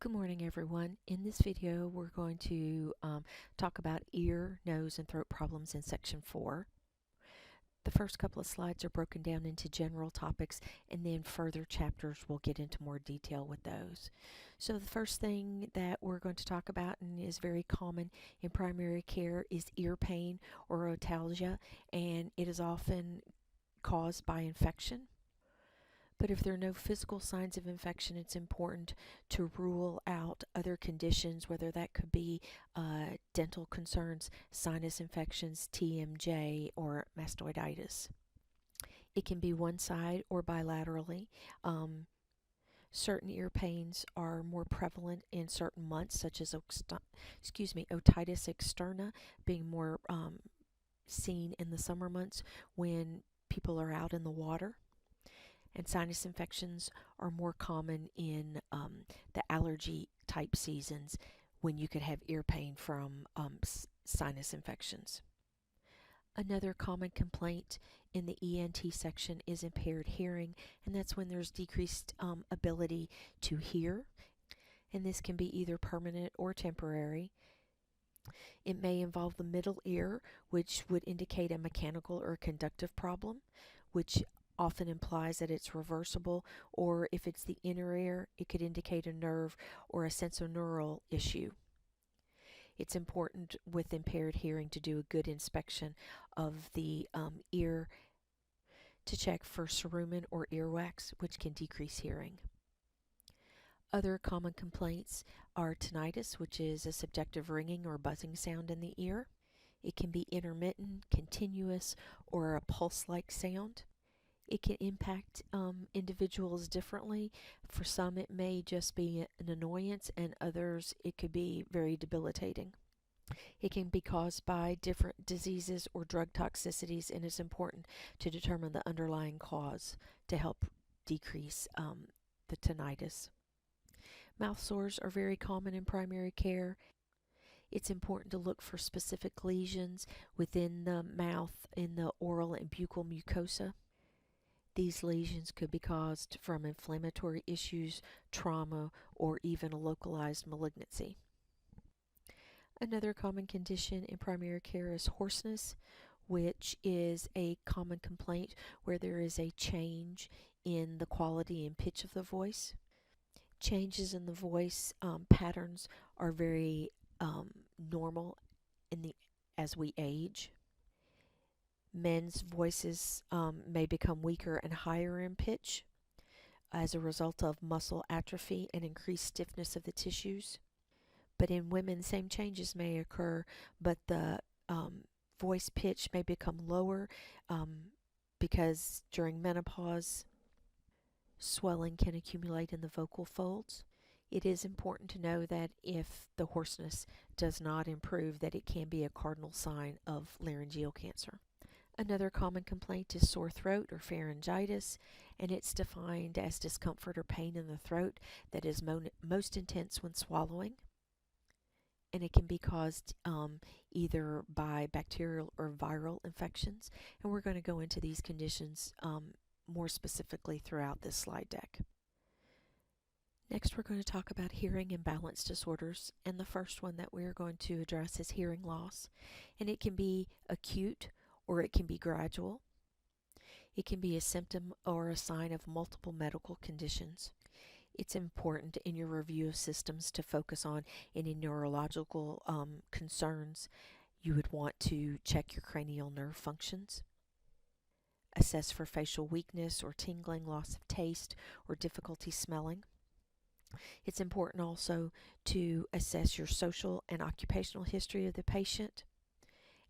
Good morning, everyone. In this video, we're going to talk about ear, nose, and throat problems in Section 4. The first couple of slides are broken down into general topics, and then further chapters will get into more detail with those. So the first thing that we're going to talk about, and is very common in primary care, is ear pain or otalgia, and it is often caused by infection. But if there are no physical signs of infection, it's important to rule out other conditions, whether that could be dental concerns, sinus infections, TMJ, or mastoiditis. It can be one side or bilaterally. Certain ear pains are more prevalent in certain months, such as otitis externa being more seen in the summer months when people are out in the water. And sinus infections are more common in the allergy type seasons when you could have ear pain from sinus infections. Another common complaint in the ENT section is impaired hearing, and that's when there's decreased ability to hear, and this can be either permanent or temporary. It may involve the middle ear, which would indicate a mechanical or conductive problem, which often implies that it's reversible, or if it's the inner ear, it could indicate a nerve or a sensorineural issue. It's important with impaired hearing to do a good inspection of the ear to check for cerumen or earwax, which can decrease hearing. Other common complaints are tinnitus, which is a subjective ringing or buzzing sound in the ear. It can be intermittent, continuous, or a pulse-like sound. It can impact individuals differently. For some, it may just be an annoyance, and others, it could be very debilitating. It can be caused by different diseases or drug toxicities, and it's important to determine the underlying cause to help decrease the tinnitus. Mouth sores are very common in primary care. It's important to look for specific lesions within the mouth in the oral and buccal mucosa. These lesions could be caused from inflammatory issues, trauma, or even a localized malignancy. Another common condition in primary care is hoarseness, which is a common complaint where there is a change in the quality and pitch of the voice. Changes in the voice patterns are very normal as we age. Men's voices may become weaker and higher in pitch as a result of muscle atrophy and increased stiffness of the tissues. But in women, same changes may occur, but the voice pitch may become lower because during menopause, swelling can accumulate in the vocal folds. It is important to know that if the hoarseness does not improve, that it can be a cardinal sign of laryngeal cancer. Another common complaint is sore throat or pharyngitis, and it's defined as discomfort or pain in the throat that is most intense when swallowing. And it can be caused either by bacterial or viral infections. And we're going to go into these conditions more specifically throughout this slide deck. Next, we're going to talk about hearing and balance disorders, and the first one that we're going to address is hearing loss, and it can be acute or it can be gradual. It can be a symptom or a sign of multiple medical conditions. It's important in your review of systems to focus on any neurological concerns. You would want to check your cranial nerve functions, assess for facial weakness or tingling, loss of taste, or difficulty smelling. It's important also to assess your social and occupational history of the patient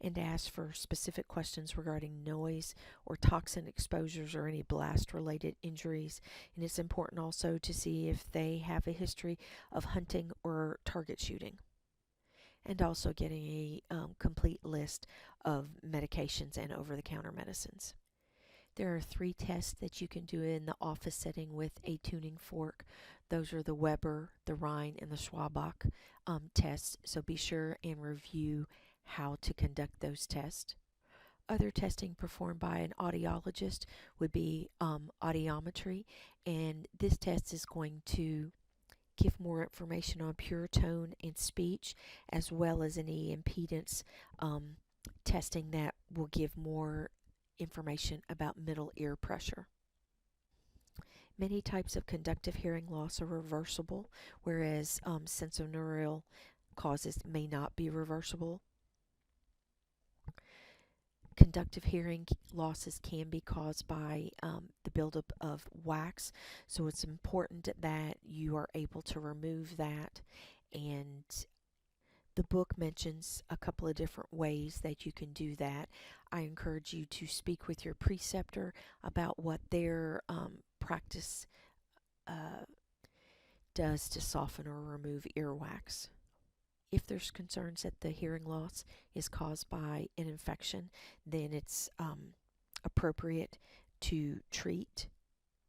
and ask for specific questions regarding noise or toxin exposures or any blast-related injuries. And it's important also to see if they have a history of hunting or target shooting. And also getting a complete list of medications and over-the-counter medicines. There are 3 tests that you can do in the office setting with a tuning fork. Those are the Weber, the Rhine, and the Schwabach tests, so be sure and review how to conduct those tests. Other testing performed by an audiologist would be audiometry, and this test is going to give more information on pure tone and speech, as well as any impedance testing that will give more information about middle ear pressure. Many types of conductive hearing loss are reversible, whereas sensorineural causes may not be reversible. Conductive hearing losses can be caused by the buildup of wax, so it's important that you are able to remove that. And the book mentions a couple of different ways that you can do that. I encourage you to speak with your preceptor about what their practice does to soften or remove earwax. If there's concerns that the hearing loss is caused by an infection, then it's appropriate to treat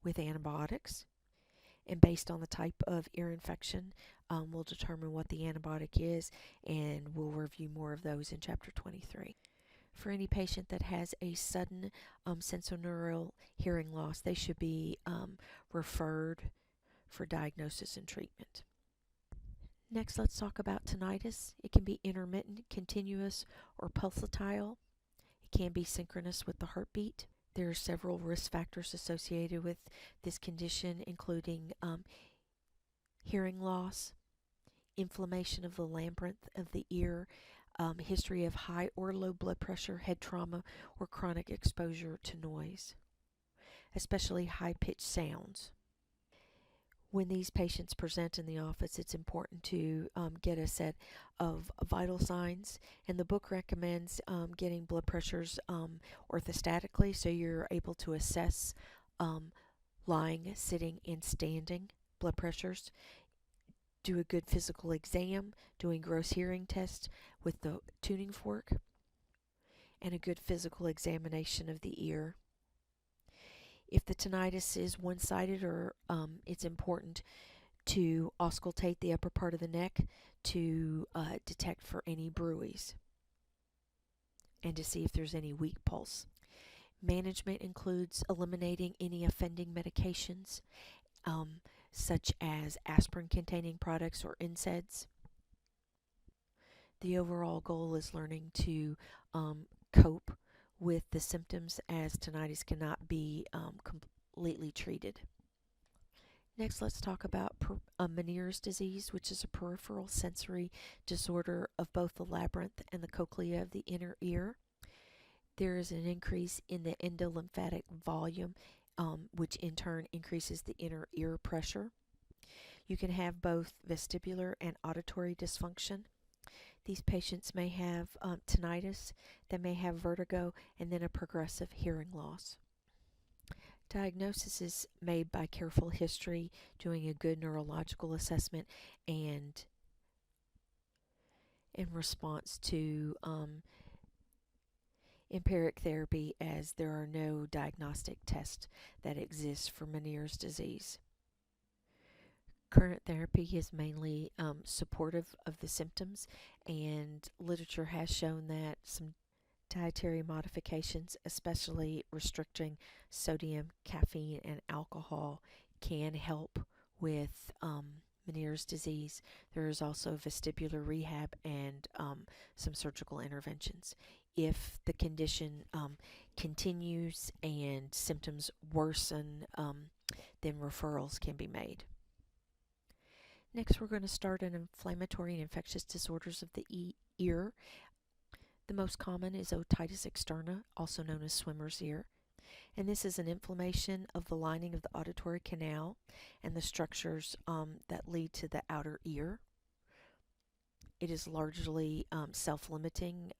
with antibiotics. And based on the type of ear infection, we'll determine what the antibiotic is, and we'll review more of those in Chapter 23. For any patient that has a sudden sensorineural hearing loss, they should be referred for diagnosis and treatment. Next, let's talk about tinnitus. It can be intermittent, continuous, or pulsatile. It can be synchronous with the heartbeat. There are several risk factors associated with this condition, including hearing loss, inflammation of the labyrinth of the ear, history of high or low blood pressure, head trauma, or chronic exposure to noise, especially high-pitched sounds. When these patients present in the office, it's important to get a set of vital signs, and the book recommends getting blood pressures orthostatically, so you're able to assess lying, sitting, and standing blood pressures. Do a good physical exam, doing gross hearing tests with the tuning fork, and a good physical examination of the ear. If the tinnitus is one-sided, or it's important to auscultate the upper part of the neck to detect for any bruits and to see if there's any weak pulse. Management includes eliminating any offending medications, such as aspirin-containing products or NSAIDs. The overall goal is learning to cope with the symptoms, as tinnitus cannot be completely treated. Next, let's talk about Meniere's disease, which is a peripheral sensory disorder of both the labyrinth and the cochlea of the inner ear. There is an increase in the endolymphatic volume, which in turn increases the inner ear pressure. You can have both vestibular and auditory dysfunction. These patients may have tinnitus, they may have vertigo, and then a progressive hearing loss. Diagnosis is made by careful history, doing a good neurological assessment, and in response to empiric therapy, as there are no diagnostic tests that exist for Meniere's disease. Current therapy is mainly supportive of the symptoms, and literature has shown that some dietary modifications, especially restricting sodium, caffeine, and alcohol, can help with Meniere's disease. There is also vestibular rehab and some surgical interventions. If the condition continues and symptoms worsen, then referrals can be made. Next, we're going to start on inflammatory and infectious disorders of the ear. The most common is otitis externa, also known as swimmer's ear. And this is an inflammation of the lining of the auditory canal and the structures that lead to the outer ear. It is largely self-limiting.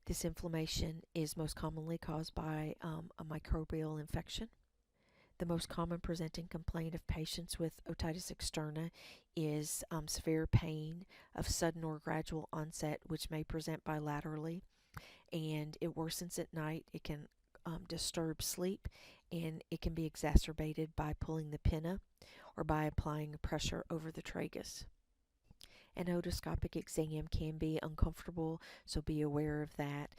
This inflammation is most commonly caused by a microbial infection. The most common presenting complaint of patients with otitis externa is severe pain of sudden or gradual onset, which may present bilaterally, and it worsens at night. It can disturb sleep, and it can be exacerbated by pulling the pinna or by applying pressure over the tragus. An otoscopic exam can be uncomfortable, so be aware of that.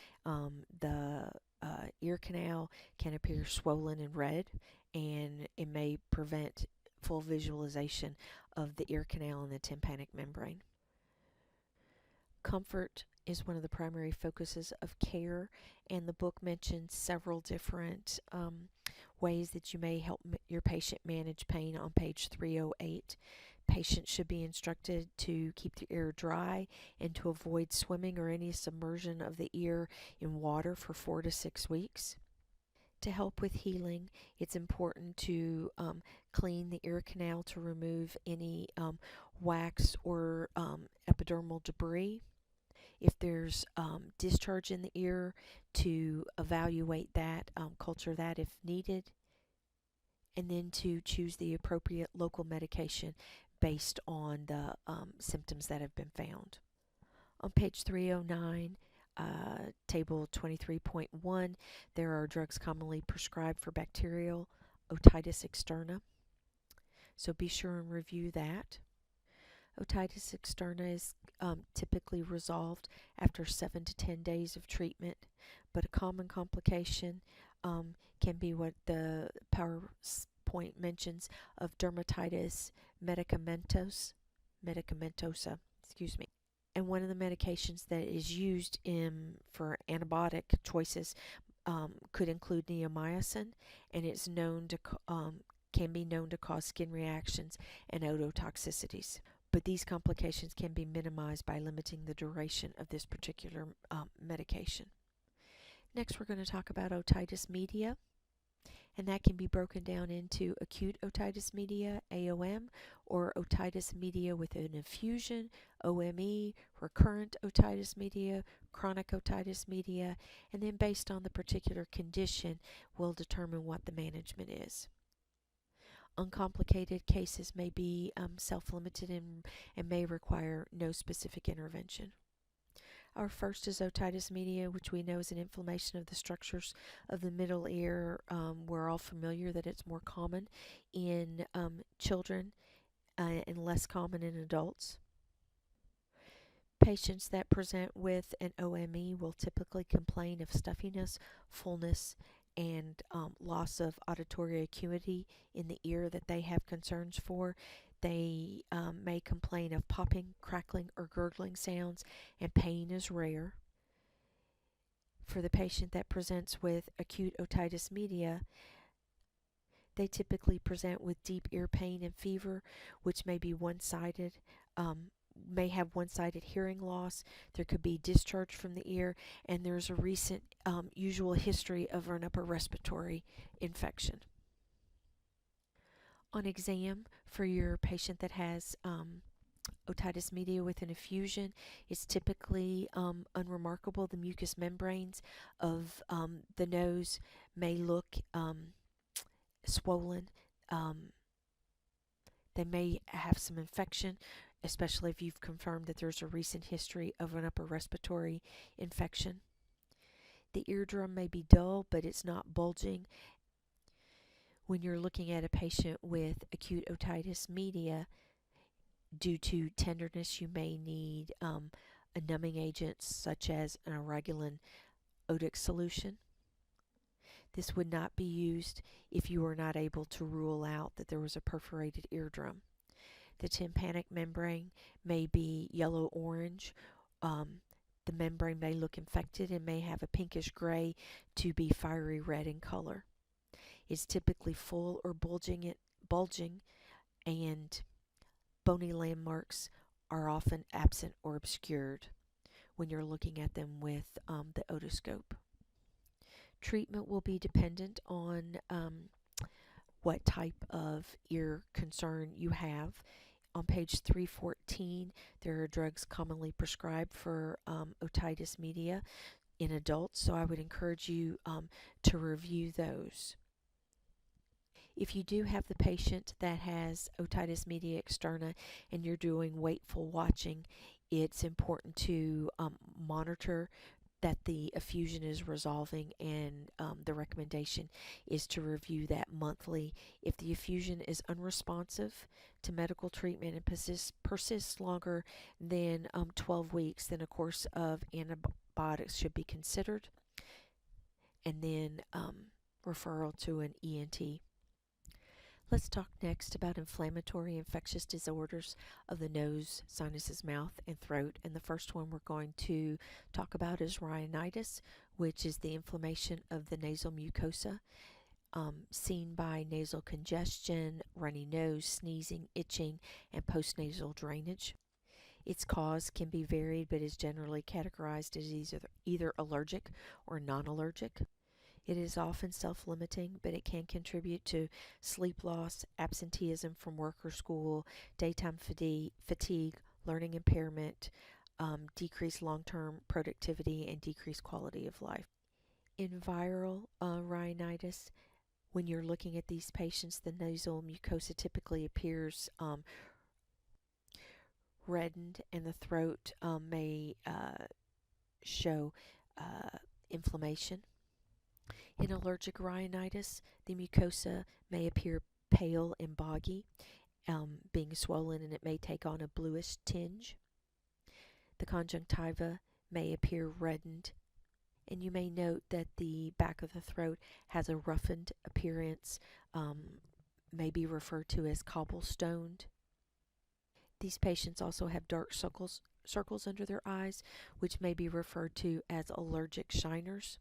The ear canal can appear swollen and red, and it may prevent full visualization of the ear canal and the tympanic membrane. Comfort is one of the primary focuses of care, and the book mentions several different ways that you may help your patient manage pain on page 308. Patients should be instructed to keep the ear dry and to avoid swimming or any submersion of the ear in water for 4 to 6 weeks. To help with healing, it's important to clean the ear canal to remove any wax or epidermal debris. If there's discharge in the ear, to evaluate that, culture that if needed, and then to choose the appropriate local medication based on the symptoms that have been found. On page 309, table 23.1, there are drugs commonly prescribed for bacterial otitis externa. So be sure and review that. Otitis externa is typically resolved after 7 to 10 days of treatment, but a common complication can be what the PowerPoint mentions of dermatitis medicamentosa, And one of the medications that is used for antibiotic choices could include neomycin, and it's known to can be known to cause skin reactions and ototoxicities. But these complications can be minimized by limiting the duration of this particular medication. Next, we're going to talk about otitis media, and that can be broken down into acute otitis media, AOM, or otitis media with an effusion, OME, recurrent otitis media, chronic otitis media, and then based on the particular condition, we'll determine what the management is. Uncomplicated cases may be self-limited and may require no specific intervention. Our first is otitis media, which we know is an inflammation of the structures of the middle ear. We're all familiar that it's more common in children and less common in adults. Patients that present with an OME will typically complain of stuffiness, fullness, and loss of auditory acuity in the ear that they have concerns for. They may complain of popping, crackling, or gurgling sounds, and pain is rare. For the patient that presents with acute otitis media, they typically present with deep ear pain and fever, which may be one-sided, may have one-sided hearing loss. There could be discharge from the ear, and there's a recent usual history of an upper respiratory infection. On exam for your patient that has otitis media with an effusion, it's typically unremarkable. The mucous membranes of the nose may look swollen. They may have some infection, especially if you've confirmed that there's a recent history of an upper respiratory infection. The eardrum may be dull, but it's not bulging. When you're looking at a patient with acute otitis media, due to tenderness, you may need a numbing agent such as an Aragulan otic solution. This would not be used if you were not able to rule out that there was a perforated eardrum. The tympanic membrane may be yellow-orange. The membrane may look infected and may have a pinkish gray to be fiery red in color. It's typically full or bulging, and bony landmarks are often absent or obscured when you're looking at them with the otoscope. Treatment will be dependent on what type of ear concern you have. On page 314, there are drugs commonly prescribed for otitis media in adults, so I would encourage you to review those. If you do have the patient that has otitis media externa and you're doing wakeful watching, it's important to monitor that the effusion is resolving, and the recommendation is to review that monthly. If the effusion is unresponsive to medical treatment and persists longer than 12 weeks, then a course of antibiotics should be considered, and then referral to an ENT. Let's talk next about inflammatory infectious disorders of the nose, sinuses, mouth, and throat. And the first one we're going to talk about is rhinitis, which is the inflammation of the nasal mucosa, seen by nasal congestion, runny nose, sneezing, itching, and postnasal drainage. Its cause can be varied but is generally categorized as either allergic or non allergic. It is often self limiting, but it can contribute to sleep loss, absenteeism from work or school, daytime fatigue, learning impairment, decreased long term productivity, and decreased quality of life. In viral rhinitis, when you're looking at these patients, the nasal mucosa typically appears reddened, and the throat may show inflammation. In allergic rhinitis, the mucosa may appear pale and boggy, being swollen, and it may take on a bluish tinge. The conjunctiva may appear reddened, and you may note that the back of the throat has a roughened appearance, may be referred to as cobblestoned. These patients also have dark circles under their eyes, which may be referred to as allergic shiners.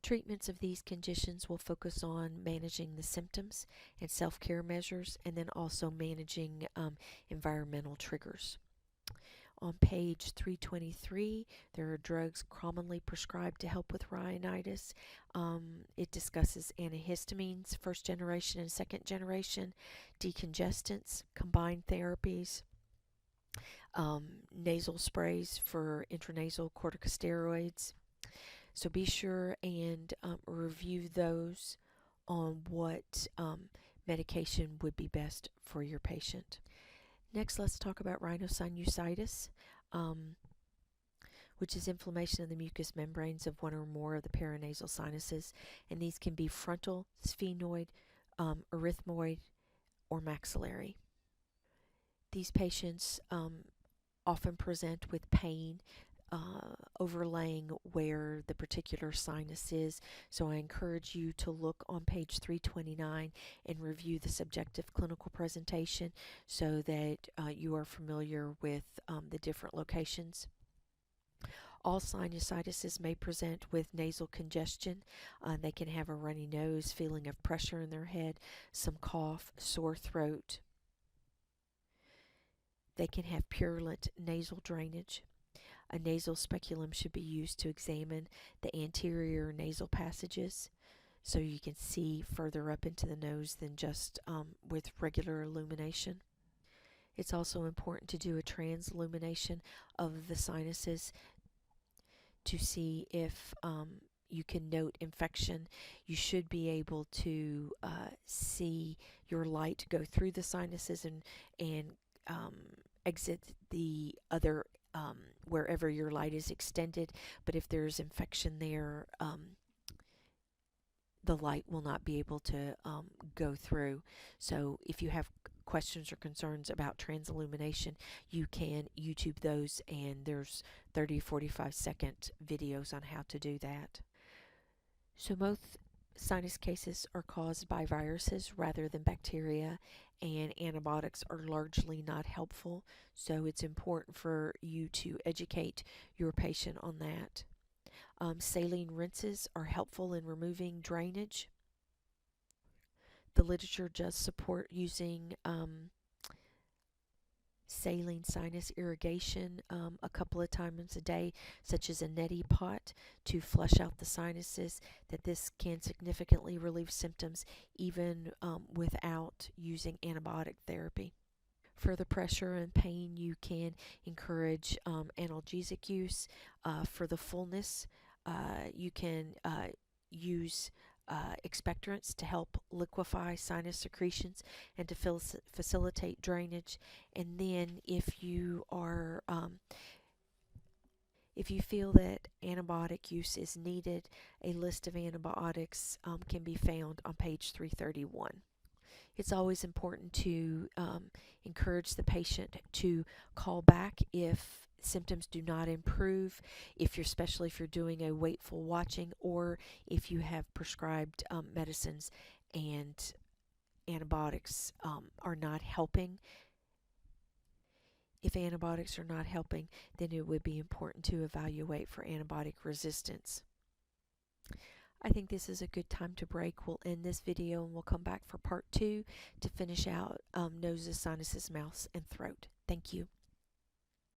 Treatments of these conditions will focus on managing the symptoms and self care measures, and then also managing environmental triggers. On page 323, there are drugs commonly prescribed to help with rhinitis. It discusses antihistamines, first generation and second generation, decongestants, combined therapies, nasal sprays for intranasal corticosteroids. So be sure and review those on what medication would be best for your patient. Next, let's talk about rhinosinusitis, which is inflammation of the mucous membranes of one or more of the paranasal sinuses, and these can be frontal, sphenoid, erythmoid, or maxillary. These patients often present with pain overlaying where the particular sinus is. So I encourage you to look on page 329 and review the subjective clinical presentation so that you are familiar with the different locations. All sinusitis may present with nasal congestion. They can have a runny nose, feeling of pressure in their head, some cough, sore throat. They can have purulent nasal drainage. A nasal speculum should be used to examine the anterior nasal passages so you can see further up into the nose than just with regular illumination. It's also important to do a transillumination of the sinuses to see if you can note infection. You should be able to see your light go through the sinuses and exit the other wherever your light is extended. But if there's infection there, the light will not be able to go through. So if you have questions or concerns about transillumination, you can YouTube those, and there's 30-45 second videos on how to do that. So most sinus cases are caused by viruses rather than bacteria, and antibiotics are largely not helpful. So it's important for you to educate your patient on that. Saline rinses are helpful in removing drainage. The literature does support using saline sinus irrigation a couple of times a day, such as a neti pot, to flush out the sinuses. That this can significantly relieve symptoms even without using antibiotic therapy. For the pressure and pain, you can encourage analgesic use. For the fullness, you can use expectorants to help liquefy sinus secretions and to facilitate drainage. And then if you feel that antibiotic use is needed, a list of antibiotics can be found on page 331. It's always important to encourage the patient to call back if symptoms do not improve, especially if you're doing a wakeful watching, or if you have prescribed medicines and antibiotics are not helping. If antibiotics are not helping, then it would be important to evaluate for antibiotic resistance. I think this is a good time to break. We'll end this video and we'll come back for part 2 to finish out noses, sinuses, mouths, and throat. Thank you.